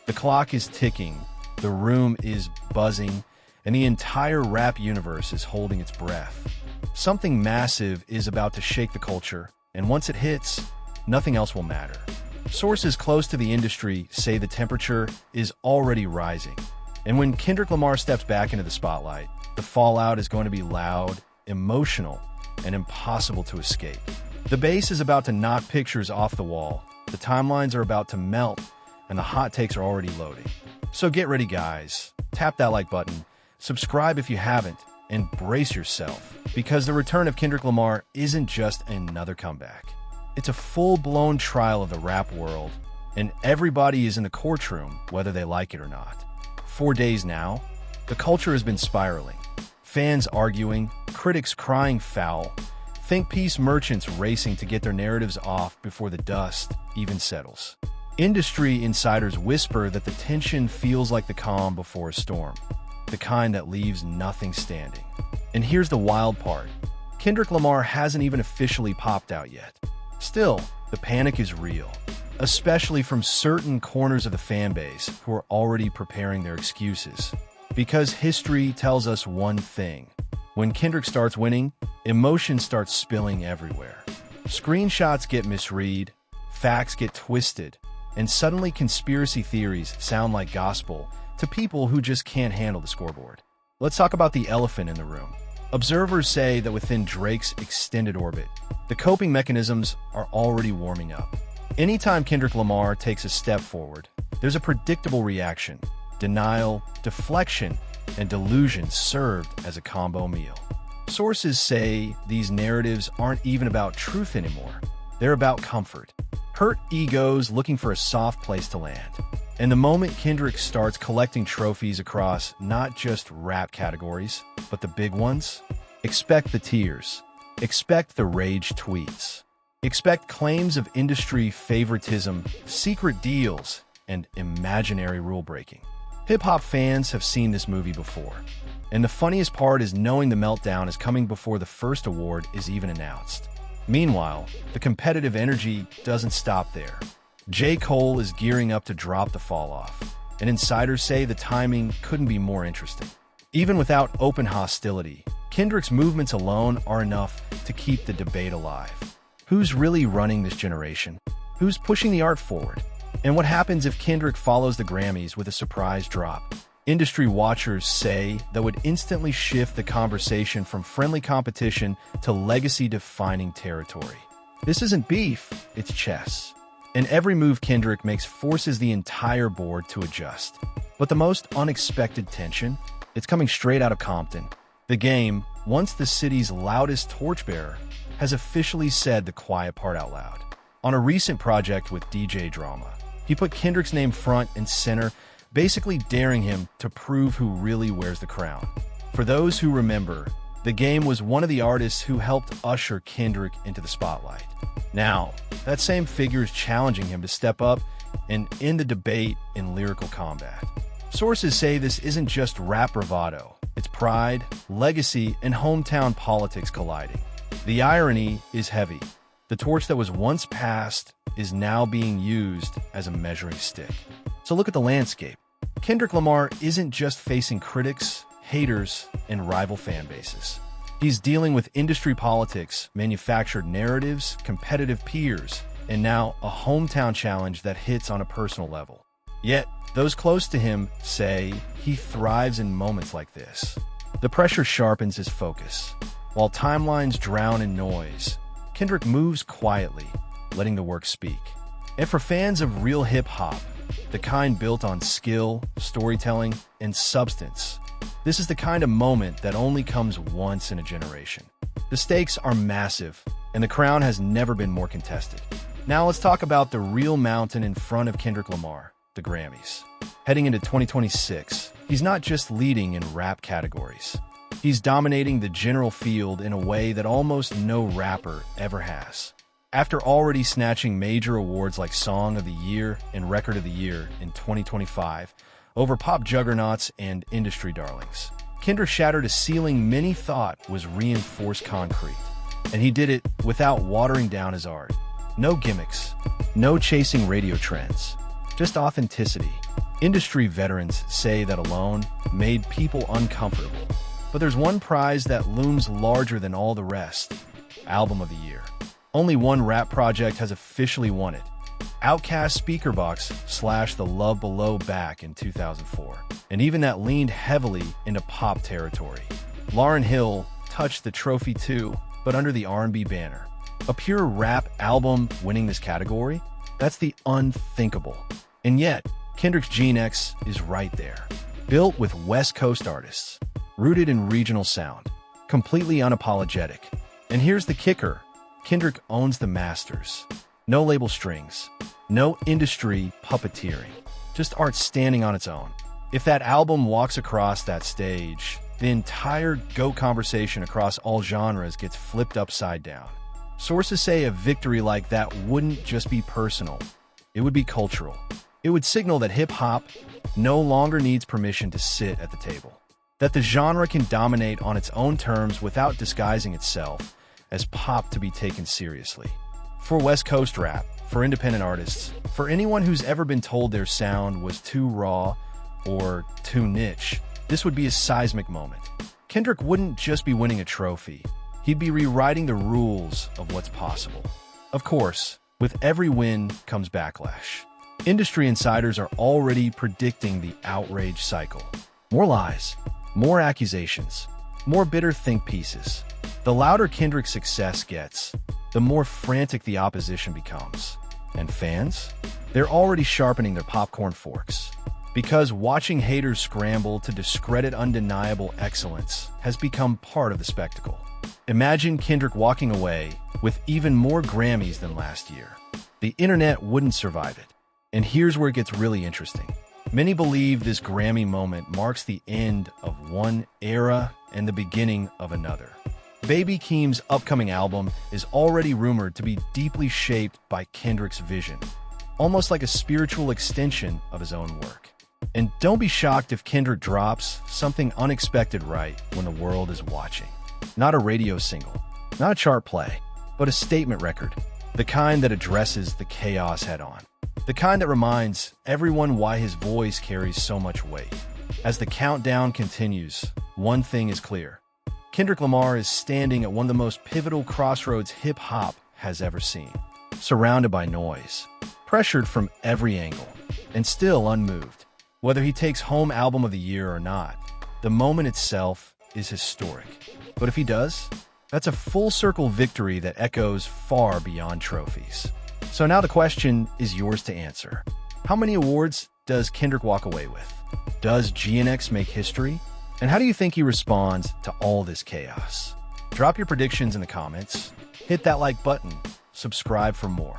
The clock is ticking, the room is buzzing, and the entire rap universe is holding its breath. Something massive is about to shake the culture, and once it hits, nothing else will matter. Sources close to the industry say the temperature is already rising. And when Kendrick Lamar steps back into the spotlight, the fallout is going to be loud, emotional, and impossible to escape. The bass is about to knock pictures off the wall, the timelines are about to melt, and the hot takes are already loading. So get ready, guys. Tap that like button, subscribe if you haven't, and brace yourself, because the return of Kendrick Lamar isn't just another comeback. It's a full-blown trial of the rap world, and everybody is in the courtroom, whether they like it or not. 4 days now, the culture has been spiraling. Fans arguing, critics crying foul, think piece merchants racing to get their narratives off before the dust even settles. Industry insiders whisper that the tension feels like the calm before a storm, the kind that leaves nothing standing. And here's the wild part. Kendrick Lamar hasn't even officially popped out yet. Still, the panic is real, especially from certain corners of the fan base who are already preparing their excuses. Because history tells us one thing. When Kendrick starts winning, emotion starts spilling everywhere. Screenshots get misread, facts get twisted, and suddenly conspiracy theories sound like gospel to people who just can't handle the scoreboard. Let's talk about the elephant in the room. Observers say that within Drake's extended orbit, the coping mechanisms are already warming up. Anytime Kendrick Lamar takes a step forward, there's a predictable reaction. Denial, deflection, and delusion served as a combo meal. Sources say these narratives aren't even about truth anymore. They're about comfort. Hurt egos looking for a soft place to land. And the moment Kendrick starts collecting trophies across not just rap categories, but the big ones, expect the tears. Expect the rage tweets. Expect claims of industry favoritism, secret deals, and imaginary rule-breaking. Hip-hop fans have seen this movie before. And the funniest part is knowing the meltdown is coming before the first award is even announced. Meanwhile, the competitive energy doesn't stop there. J. Cole is gearing up to drop the Falloff, and insiders say the timing couldn't be more interesting. Even without open hostility, Kendrick's movements alone are enough to keep the debate alive. Who's really running this generation? Who's pushing the art forward? And what happens if Kendrick follows the Grammys with a surprise drop? Industry watchers say that would instantly shift the conversation from friendly competition to legacy-defining territory. This isn't beef, it's chess. And every move Kendrick makes forces the entire board to adjust. But the most unexpected tension? It's coming straight out of Compton. The game, once the city's loudest torchbearer, has officially said the quiet part out loud. On a recent project with DJ Drama, he put Kendrick's name front and center, basically daring him to prove who really wears the crown. For those who remember, the game was one of the artists who helped usher Kendrick into the spotlight. Now, that same figure is challenging him to step up and end the debate in lyrical combat. Sources say this isn't just rap bravado, it's pride, legacy, and hometown politics colliding. The irony is heavy. The torch that was once passed is now being used as a measuring stick. So look at the landscape. Kendrick Lamar isn't just facing critics, haters, and rival fan bases. He's dealing with industry politics, manufactured narratives, competitive peers, and now a hometown challenge that hits on a personal level. Yet, those close to him say he thrives in moments like this. The pressure sharpens his focus. While timelines drown in noise, Kendrick moves quietly, letting the work speak. And for fans of real hip-hop, the kind built on skill, storytelling, and substance, this is the kind of moment that only comes once in a generation. The stakes are massive, and the crown has never been more contested. Now let's talk about the real mountain in front of Kendrick Lamar, the Grammys. Heading into 2026, he's not just leading in rap categories. He's dominating the general field in a way that almost no rapper ever has. After already snatching major awards like Song of the Year and Record of the Year in 2025 over pop juggernauts and industry darlings, Kendrick shattered a ceiling many thought was reinforced concrete. And he did it without watering down his art. No gimmicks, no chasing radio trends, just authenticity. Industry veterans say that alone made people uncomfortable. But there's one prize that looms larger than all the rest: Album of the Year. Only one rap project has officially won it. Outkast Speakerboxx slashed The Love Below back in 2004, and even that leaned heavily into pop territory. Lauryn Hill touched the trophy too, but under the R&B banner. A pure rap album winning this category? That's the unthinkable. And yet, Kendrick's Gene X is right there. Built with West Coast artists, rooted in regional sound, completely unapologetic. And here's the kicker: Kendrick owns the masters. No label strings, no industry puppeteering, just art standing on its own. If that album walks across that stage, the entire GO conversation across all genres gets flipped upside down. Sources say a victory like that wouldn't just be personal, it would be cultural. It would signal that hip-hop no longer needs permission to sit at the table, that the genre can dominate on its own terms without disguising itself as pop to be taken seriously. For West Coast rap, for independent artists, for anyone who's ever been told their sound was too raw or too niche, this would be a seismic moment. Kendrick wouldn't just be winning a trophy, he'd be rewriting the rules of what's possible. Of course, with every win comes backlash. Industry insiders are already predicting the outrage cycle. More lies, more accusations, more bitter think pieces. The louder Kendrick's success gets, the more frantic the opposition becomes. And fans? They're already sharpening their popcorn forks. Because watching haters scramble to discredit undeniable excellence has become part of the spectacle. Imagine Kendrick walking away with even more Grammys than last year. The internet wouldn't survive it. And here's where it gets really interesting. Many believe this Grammy moment marks the end of one era and the beginning of another. Baby Keem's upcoming album is already rumored to be deeply shaped by Kendrick's vision, almost like a spiritual extension of his own work. And don't be shocked if Kendrick drops something unexpected right when the world is watching. Not a radio single, not a chart play, but a statement record, the kind that addresses the chaos head-on, the kind that reminds everyone why his voice carries so much weight. As the countdown continues, one thing is clear: Kendrick Lamar is standing at one of the most pivotal crossroads hip-hop has ever seen. Surrounded by noise, pressured from every angle, and still unmoved. Whether he takes home Album of the Year or not, the moment itself is historic. But if he does, that's a full-circle victory that echoes far beyond trophies. So now the question is yours to answer. How many awards does Kendrick walk away with? Does GNX make history? And how do you think he responds to all this chaos? Drop your predictions in the comments, hit that like button, subscribe for more.